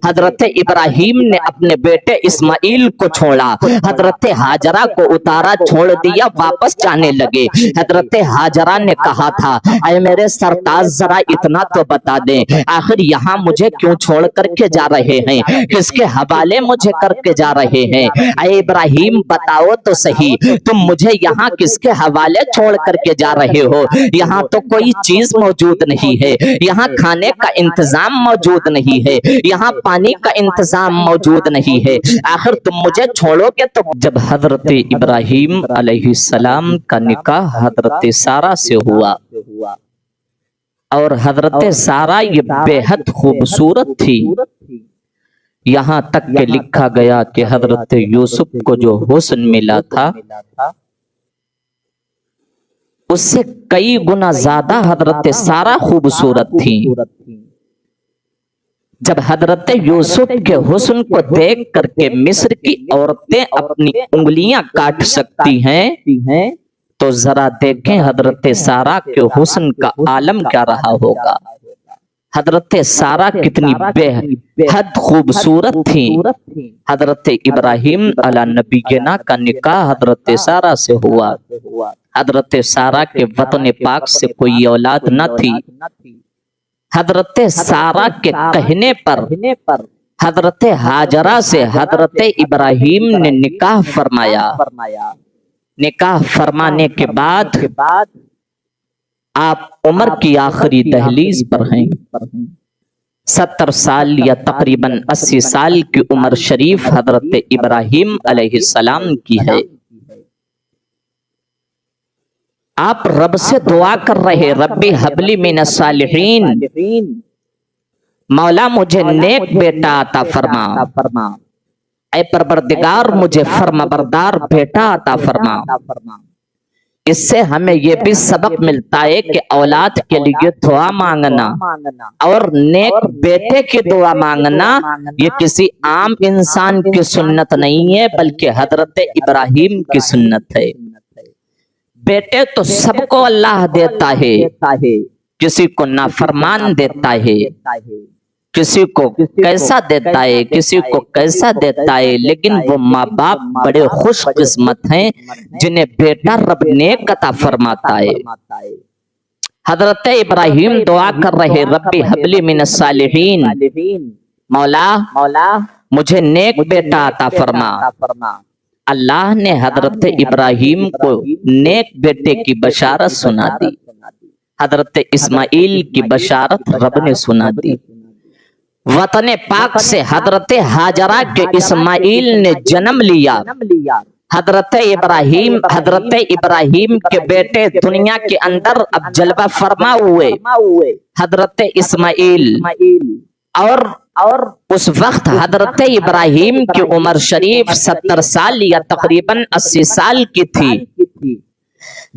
حضرت ابراہیم نے اپنے بیٹے اسماعیل کو چھوڑا، حضرت ہاجرہ کو اتارا، چھوڑ دیا، واپس جانے لگے۔ حضرت ہاجرہ نے کہا تھا اے میرے سرتاج ذرا اتنا تو بتا دیں آخر یہاں مجھے کیوں چھوڑ کر کے جا رہے ہیں، کس کے حوالے مجھے کر کے جا رہے ہیں؟ اے ابراہیم بتاؤ تو صحیح تم مجھے یہاں کس کے حوالے چھوڑ کر کے جا رہے ہو؟ یہاں تو کوئی چیز موجود نہیں ہے، یہاں کھانے کا انتظام موجود نہیں ہے، یہاں پانی کا انتظام موجود نہیں ہے، آخر تم مجھے چھوڑو گے تو؟ جب حضرت ابراہیم علیہ السلام کا نکاح حضرت سارہ سے ہوا اور حضرت سارہ یہ بے حد خوبصورت تھی، یہاں تک کہ لکھا گیا کہ حضرت یوسف کو جو حسن ملا تھا اس سے کئی گنا زیادہ حضرت سارہ خوبصورت تھی۔ جب حضرت یوسف کے حسن کو دیکھ کر کے مصر کی عورتیں اپنی انگلیاں کاٹ سکتی ہیں تو ذرا دیکھیں حضرت سارہ کے حسن کا عالم کیا رہا ہوگا۔ حضرت سارہ کتنی بے حد خوبصورت تھی۔ حضرت ابراہیم علیہ نبینا کا نکاح حضرت سارہ سے ہوا۔ حضرت سارہ کے وطن پاک سے کوئی اولاد نہ تھی۔ حضرت سارہ کے کہنے پر حضرت ہاجرہ سے حضرت ابراہیم نے نکاح فرمایا۔ نکاح فرمانے کے بعد آپ عمر کی آخری دہلیز پر ہیں۔ 70 سال یا تقریباً 80 سال کی عمر شریف حضرت ابراہیم علیہ السلام کی ہے۔ آپ رب سے دعا کر رہے ربی حبلی من الصالحین، مولا مجھے نیک بیٹا عطا فرما، اے پروردگار مجھے فرمانبردار بیٹا عطا فرما۔ اس سے ہمیں یہ بھی سبق ملتا ہے کہ اولاد کے لیے دعا مانگنا اور نیک بیٹے کی دعا مانگنا یہ کسی عام انسان کی سنت نہیں ہے بلکہ حضرت ابراہیم کی سنت ہے۔ بیٹے تو سب کو اللہ دیتا ہے، کسی کو نافرمان دیتا ہے، کسی کو کیسا دیتا ہے، کسی کو کیسا دیتا ہے، لیکن وہ ماں باپ بڑے خوش قسمت ہیں جنہیں بیٹا رب نیک عطا فرماتا ہے۔ حضرت ابراہیم دعا کر رہے ربی حبلی من الصالحین، مولا مجھے نیک بیٹا عطا فرما۔ اللہ نے حضرت ابراہیم کو نیک بیٹے کی بشارت سنا دی۔ حضرت اسماعیل کی بشارت رب نے سنا دی۔ وطن پاک سے حضرت ہاجرہ کے اسماعیل نے جنم لیا۔ حضرت ابراہیم کے بیٹے دنیا کے اندر اب جلوہ فرما ہوئے حضرت اسماعیل، اور اس وقت حضرت ابراہیم کی عمر شریف 70 سال یا تقریباً 80 سال کی تھی۔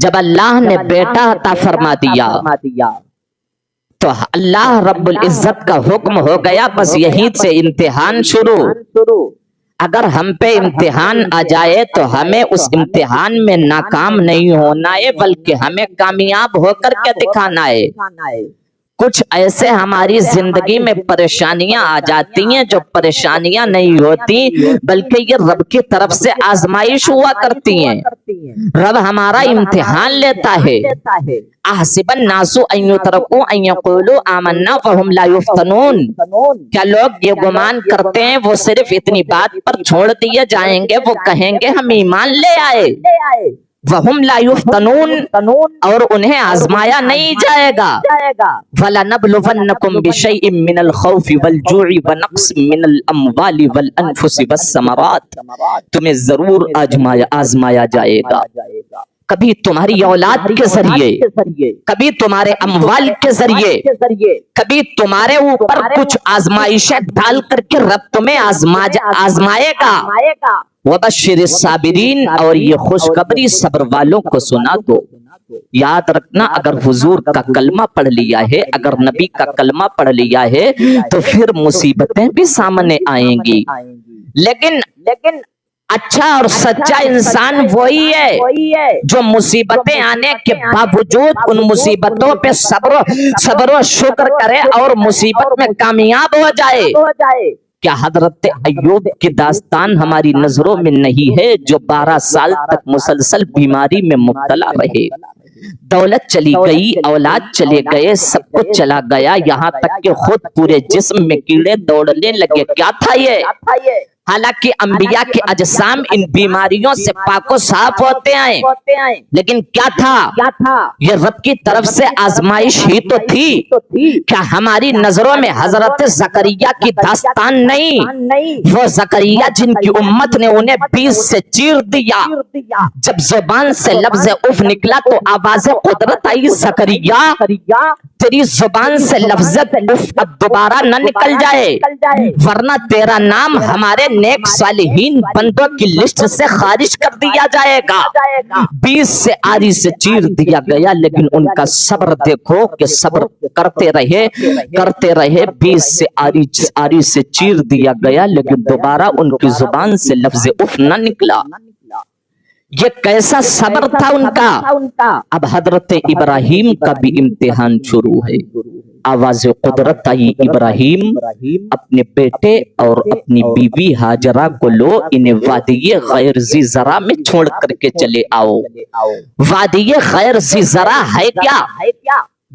جب اللہ نے بیٹا عطا فرما دیا تو اللہ رب العزت کا حکم ہو گیا بس یہیں سے امتحان شروع۔ اگر ہم پہ امتحان آ جائے تو ہمیں اس امتحان میں ناکام نہیں ہونا ہے بلکہ ہمیں کامیاب ہو کر کے دکھانا ہے۔ کچھ ایسے ہماری زندگی میں پریشانیاں آ جاتی ہیں جو پریشانیاں نہیں ہوتی بلکہ یہ رب کی طرف سے آزمائش ہوا کرتی ہیں۔ رب ہمارا امتحان لیتا ہے۔ احسب الناس ان یترکوا ان یقولوا آمنا وهم لا یفتنون، کیا لوگ یہ گمان کرتے ہیں وہ صرف اتنی بات پر چھوڑ دیے جائیں گے، وہ کہیں گے ہم ایمان لے آئے، وَهُمْ لَا يُفْتَنُونَ، اور انہیں آزمایا نہیں جائے گا۔ وَلَنَبْلُوَنَّكُمْ بِشَيْءٍ مِّنَ الْخَوْفِ وَالْجُوعِ وَنَقْصٍ مِّنَ الْأَمْوَالِ وَالْأَنفُسِ وَالثَّمَرَاتِ، تمہیں ضرور آزمایا جائے گا، کبھی تمہاری اولاد کے ذریعے، کبھی تمہارے اموال کے ذریعے، کبھی تمہارے اوپر کچھ آزمائشیں ڈال کر کے رب تمہیں آزمائے گا۔ وَبَشِّرِ الصَّابِرِينَ، اور یہ خوشخبری صبر والوں کو سنا دو۔ یاد رکھنا اگر حضور کا کلمہ پڑھ لیا ہے، اگر نبی کا کلمہ پڑھ لیا ہے تو پھر مصیبتیں بھی سامنے آئیں گی، لیکن اچھا اور سچا انسان وہی ہے جو مصیبتیں آنے کے باوجود ان مصیبتوں پہ صبر و شکر کرے اور مصیبت میں کامیاب ہو جائے۔ کیا حضرت ایوب کی داستان ہماری نظروں میں نہیں ہے جو 12 سال تک مسلسل بیماری میں مبتلا رہے، دولت چلی گئی، اولاد چلے گئے، سب کچھ چلا گیا، یہاں تک کہ خود پورے جسم میں کیڑے دوڑنے لگے؟ کیا تھا یہ؟ حالانکہ انبیاء کے اجسام ان بیماریوں سے پاک و صاف ہوتے ہیں، لیکن کیا تھا؟ یہ رب کی طرف سے آزمائش ہی تو تھی۔ کیا ہماری نظروں میں حضرت زکریا کی داستان نہیں؟ وہ زکریا جن کی امت نے انہیں 20 سے چیر دیا، جب زبان سے لفظ اف نکلا تو آواز قدرت آئی، زکریا تیری زبان سے لفظ اف اب دوبارہ نہ نکل جائے، ورنہ تیرا نام ہمارے نیک صالحین بندوں کی لسٹ سے خارج کر دیا جائے گا۔ 20 سے آری سے چیر دیا گیا، لیکن ان کا صبر دیکھو کہ صبر کرتے رہے 20 سے آری سے چیر دیا گیا، لیکن دوبارہ ان کی زبان سے لفظ اف نہ نکلا۔ یہ کیسا صبر تھا ان کا؟ اب حضرت ابراہیم کا بھی امتحان شروع ہے۔ آواز قدرت آئی، ابراہیم اپنے بیٹے اور اپنی بیوی ہاجرہ کو لو، انہیں وادی غیر ذی زرع میں چھوڑ کر کے چلے آؤ۔ وادی غیر ذی زرع ہے کیا؟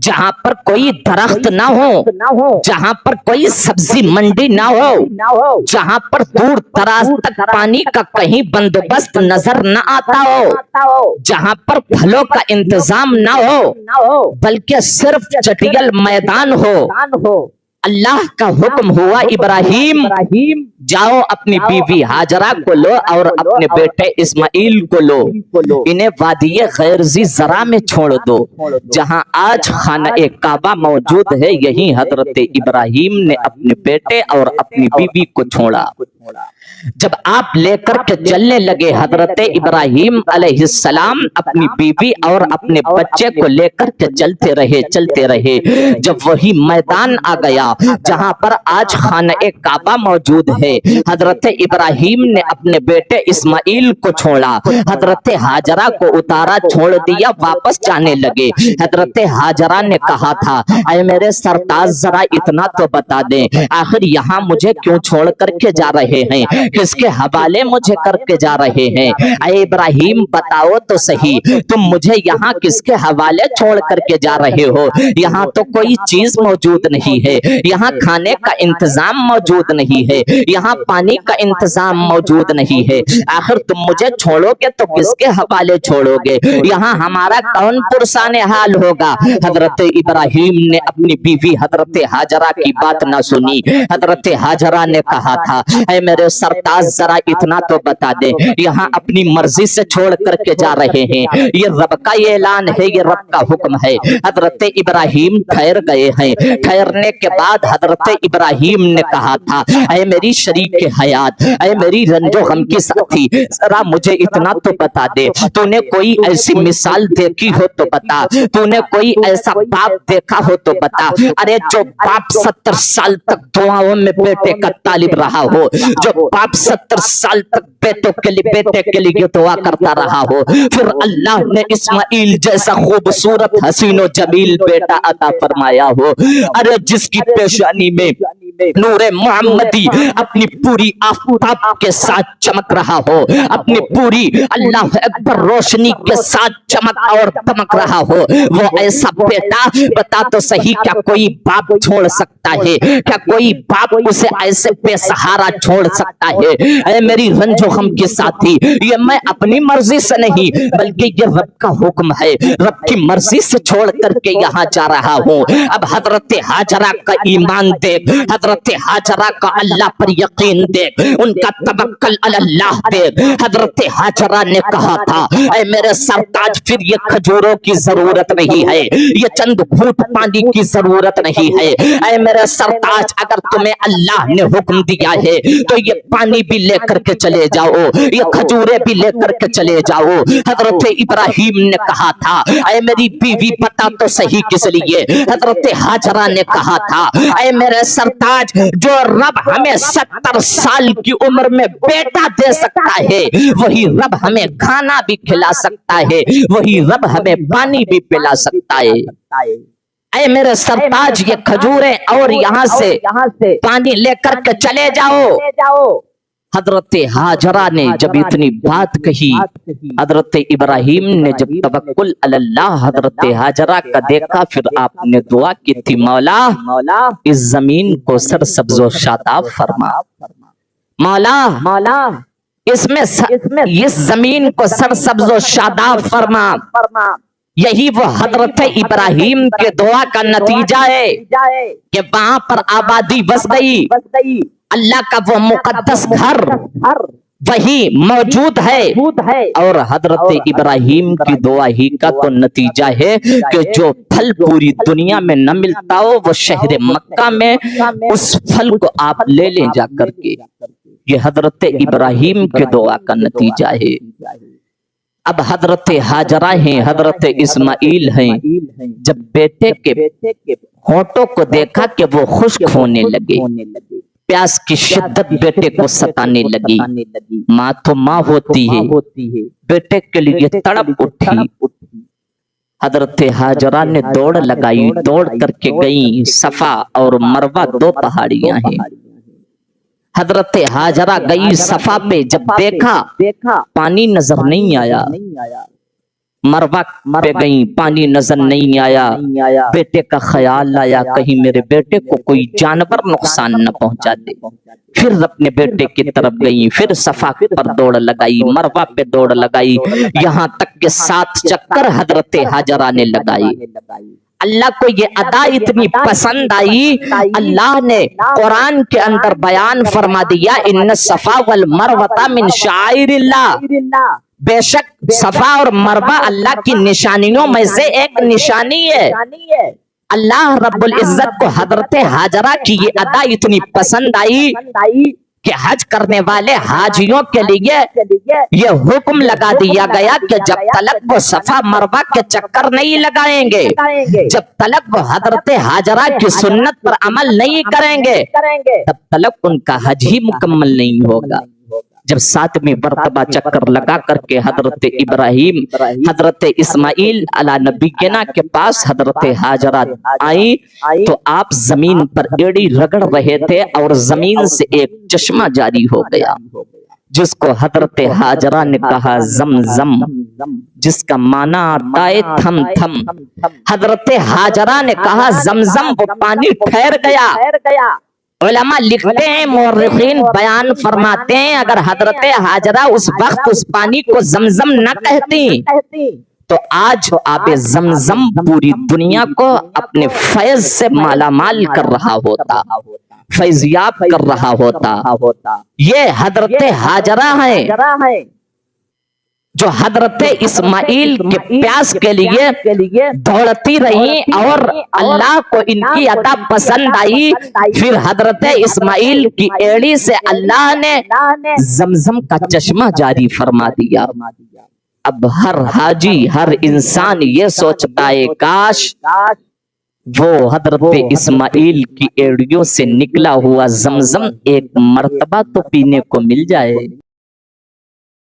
جہاں پر کوئی درخت نہ ہو، جہاں پر کوئی سبزی منڈی نہ ہو، جہاں پر دور دراز تک پانی کا کہیں بندوبست نظر نہ آتا ہو، جہاں پر پھلوں کا انتظام نہ ہو، بلکہ صرف چٹیل میدان ہو۔ اللہ کا حکم ہوا، ابراہیم جاؤ اپنی بیوی ہاجرہ کو لو اور اپنے بیٹے اسماعیل کو لو، انہیں وادی غیر ذی زرع میں چھوڑ دو، جہاں آج خانہ کعبہ موجود ہے، یہیں حضرت ابراہیم نے اپنے بیٹے اور اپنی بیوی کو چھوڑا۔ جب آپ لے کر کے چلنے لگے، حضرت ابراہیم علیہ السلام اپنی بیوی اور اپنے بچے کو لے کر کے چلتے رہے، جب وہی میدان آ گیا جہاں پر آج خانہ کعبہ موجود ہے، حضرت ابراہیم نے اپنے بیٹے اسماعیل کو چھوڑا، حضرت ہاجرہ کو اتارا، چھوڑ دیا، واپس جانے لگے۔ حضرت ہاجرہ نے کہا تھا، اے میرے سرتاج ذرا اتنا تو بتا دیں، آخر یہاں مجھے کیوں چھوڑ کر کے جا رہے ہیں، کس کے حوالے مجھے کر کے جا رہے ہیں؟ اے ابراہیم بتاؤ تو صحیح، تم مجھے یہاں کس کے حوالے چھوڑ کر کے جا رہے ہو؟ یہاں تو کوئی چیز موجود نہیں ہے، یہاں کھانے کا انتظام موجود نہیں ہے، یہاں پانی کا انتظام موجود نہیں ہے، آخر تم مجھے چھوڑو گے تو کس کے حوالے چھوڑو گے؟ یہاں ہمارا کون پرسان حال ہوگا؟ حضرت ابراہیم نے اپنی بیوی حضرت ہاجرہ کی بات نہ سنی۔ حضرت ہاجرہ نے کہا تھا، اے میرے سرتاج ذرا اتنا تو بتا دے، یہاں اپنی مرضی سے چھوڑ کر کے جا رہے ہیں، یہ رب کا اعلان ہے، یہ رب کا حکم ہے۔ حضرت ابراہیم ٹھہر گئے ہیں، ٹھہرنے کے بعد حضرت ابراہیم نے کہا تھا، اے میری شریک حیات، اے میری رنج و غم کی ساتھی، ذرا مجھے اتنا تو بتا دے، تو نے کوئی ایسی مثال دیکھی ہو تو بتا، تو نے کوئی ایسا باپ دیکھا ہو تو بتا، ارے جو باپ 70 سال تک دعاؤں میں بیٹے کا طالب رہا ہو، جو باپ 70 سال تک بیٹے کے لیے دعا کرتا رہا ہو، پھر اللہ نے اسماعیل جیسا خوبصورت حسین و جمیل بیٹا عطا فرمایا ہو، ارے جس کی پیشانی میں نور محمدی اپنی پوری آفتاب کے ساتھ چمک رہا ہو، اپنی پوری اللہ اکبر روشنی کے ساتھ چمک اور دمک رہا ہو، وہ ایسا بیٹا بتا تو صحیح، کیا کوئی باپ چھوڑ سکتا ہے؟ کیا کوئی باپ اسے ایسے بے سہارا چھوڑ سکتا ہے؟ اے میری رنج و غم کے ساتھی، یہ میں اپنی مرضی سے نہیں بلکہ یہ رب کا حکم ہے، رب کی مرضی سے چھوڑ کر کے یہاں جا رہا ہوں۔ اب حضرت ہاجرہ کا ایمان دیکھ، حضرت ہاجرہ کا اللہ پر یقین دیکھ، ان کا توکل علی اللہ دیکھ۔ حضرت ہاجرہ نے کہا تھا، اے میرے سرتاج پھر یہ کھجوروں کی ضرورت نہیں ہے، یہ چند گھونٹ پانی کی ضرورت نہیں ہے، اے میرے سرتاج اگر تمہیں اللہ نے حکم دیا ہے تو یہ پانی بھی لے کر کے چلے جاؤ، یہ کھجوریں بھی لے کر کے چلے جاؤ۔ حضرت ابراہیم نے کہا تھا، اے میری بیوی بتا تو صحیح کس لیے؟ حضرت ہاجرہ نے کہا تھا، اے میرے سرتاج جو رب ہمیں 70 سال کی عمر میں بیٹا دے سکتا ہے، وہی رب ہمیں کھانا بھی کھلا سکتا ہے، وہی رب ہمیں پانی بھی پلا سکتا ہے۔ اے میرے سرتاج یہ کھجوریں اور یہاں سے پانی لے کر کے چلے جاؤ۔ حضرت ہاجرہ نے جب اتنی بات کہی، حضرت ابراہیم نے جب توکل علی اللہ حضرت ہاجرہ کا دیکھا، پھر آپ نے دعا کی تھی، مولا اس زمین کو سرسبز و شاداب فرما، مولا اس زمین کو سرسبز و شاداب فرما۔ یہی وہ حضرت ابراہیم کے دعا کا نتیجہ ہے کہ وہاں پر آبادی بس گئی، اللہ کا وہ مقدس گھر وہی موجود ہے، اور حضرت ابراہیم کی دعا ہی کا تو نتیجہ ہے کہ جو پھل پوری دنیا میں نہ ملتا ہو وہ شہر مکہ میں اس پھل کو آپ لے لیں جا کر کے، یہ حضرت ابراہیم کے دعا کا نتیجہ ہے۔ اب حضرت ہاجرہ ہیں، حضرت اسماعیل ہیں، جب بیٹے کے ہونٹوں کو دیکھا کہ وہ خشک ہونے لگے، پیاس کی شدت بیٹے کو ستانے لگی، ماں تو ماں ہوتی ہے، بیٹے کے لیے تڑپ اٹھی۔ حضرت ہاجرہ نے دوڑ لگائی، دوڑ کر کے گئیں، صفا اور مروہ دو پہاڑیاں ہیں، حضرت ہاجرہ گئی صفا پہ، جب دیکھا پانی نظر نہیں آیا، مروہ پہ گئیں، پانی نظر نہیں آیا، بیٹے کا خیال آیا کہیں میرے بیٹے کو کوئی جانور نقصان نہ پہنچا دے، پھر اپنے بیٹے کی طرف گئیں، پھر صفا پر دوڑ لگائی، مروہ پہ دوڑ لگائی، یہاں تک کہ 7 چکر حضرت ہاجرہ نے لگائی۔ اللہ کو یہ ادا اتنی پسند آئی، اللہ نے قرآن کے اندر بیان فرما دیا، ان الصفا والمروہ من شعائر اللہ، بے شک صفا اور مروہ اللہ کی نشانیوں میں سے ایک نشانی ہے۔ اللہ رب العزت کو حضرت ہاجرہ کی یہ ادا اتنی پسند آئی کہ حج کرنے والے حاجیوں کے لیے یہ حکم لگا دیا گیا کہ جب تلک وہ صفا مروہ کے چکر نہیں لگائیں گے، جب تلک وہ حضرت ہاجرہ کی سنت پر عمل نہیں کریں گے، تب تلک ان کا حج ہی مکمل نہیں ہوگا۔ جب 7ویں مرتبہ چکر لگا کر کے حضرت ابراہیم حضرت اسماعیل علی نبینا کے پاس حضرت ہاجرہ آئی تو آپ زمین پر ایڑی رگڑ رہے تھے اور زمین سے ایک چشمہ جاری ہو گیا جس کو حضرت ہاجرہ نے کہا زمزم، جس کا معنی آتا ہے تھم تھم۔ حضرت ہاجرہ نے کہا زمزم، وہ پانی ٹھہر گیا۔ علماء لکھتے ہیں، مورخین بیان فرماتے ہیں، اگر حضرت ہاجرہ اس وقت اس پانی کو زمزم نہ کہتی تو آج آب زمزم پوری دنیا کو اپنے فیض سے مالا مال کر رہا ہوتا، فیضیاب کر رہا ہوتا۔ یہ حضرت ہاجرہ ہیں جو حضرت اسماعیل کے پیاس کے لیے دوڑتی رہی اور اللہ کو ان کی عطا پسند آئی، پھر حضرت اسماعیل کی ایڑی سے اللہ نے زمزم کا چشمہ جاری فرما دیا۔ اب ہر حاجی، ہر انسان یہ سوچتا ہے کاش وہ حضرت اسماعیل کی ایڑیوں سے نکلا ہوا زمزم ایک مرتبہ تو پینے کو مل جائے۔